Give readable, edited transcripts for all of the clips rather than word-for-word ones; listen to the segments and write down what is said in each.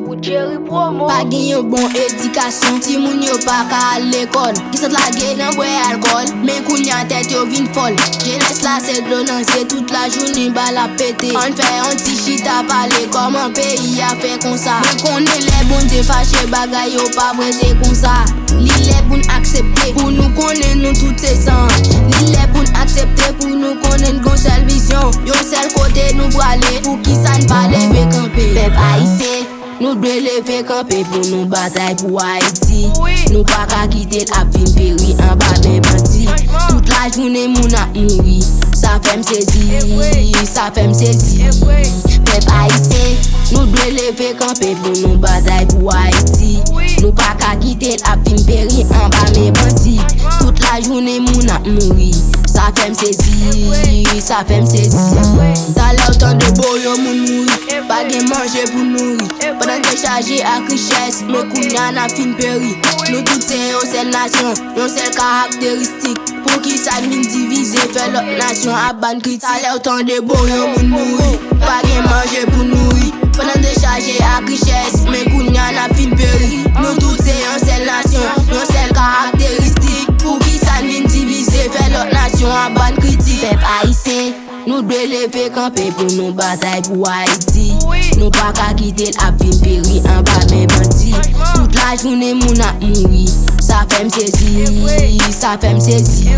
Woodjerry promo. Pa gen yon bon edikasyon, ti moun yo pa ka al l'ekol. Ki sot la gen nan bwe alkol, men koun yan tèt yo vin fol. Jeunesse la se donan, se toute la journée bal a pété. On fait un ti chita pale, koman pays a fait kon sa. Men konnen le bon te fache bagay yo pa breze kon sa. Li le pou n'aksepte, pou nou konnen nou tout se san. Li le pou n'aksepte, pou nou konnen gon sel vision. Yon sel kote nou brale, pou ki sa n'pa leve kampe. Pep ayisyen, nou dwe leve kampe pou nou batay pou Haiti. Nou pa ka kite l'ap vin peri an ba men banti. Toute la journée moun ap mouri, sa fèm sezi, sa fèm sezi. Pep ayisyen, nou dwe leve kampe pou nou batay pou Haiti. Nou pa ka kite l'ap vin peri an ba men banti. Toute la journée moun ap mouri, sa fèm sezi, sa fèm sezi. Ta lè otan de bo yon moun mouri, pa gen manje pou nouri. Pendant que chargé à richesse, mais kounya na fin péri. Nous toutes c'est yon seule nation, yon seule caractéristique. Pour qui ça vin diviser, fait l'autre nation à ban critique. Ta lè otan de bo yon moun mouri, pa gen manje pou nouri. Pendant que chargé à richesse, mais kounya na fin péri. Nous toutes c'est yon seule nation, yon seule caractéristique. Pour qui ça vin diviser, fait l'autre nation à ban critique. Pep ayisyen, nou dwe leve kampe pou nou batay pou Haiti. Nou pa ka kite l'ap vin peri an ba men banti. Toute la journée moun ap mouri, sa fèm sezi, sa fèm sezi.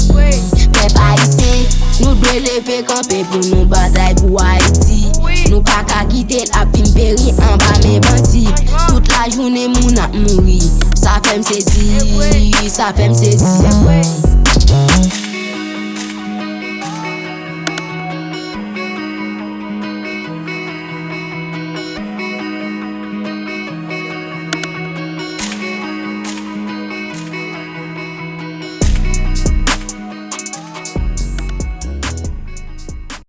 Pep ayisyen, nou dwe leve kampe pou nou batay pou Haiti. Nou pa ka kite l'ap vin peri an ba men banti. Toute la journée moun ap mouri, sa fèm sezi, sa fèm sezi.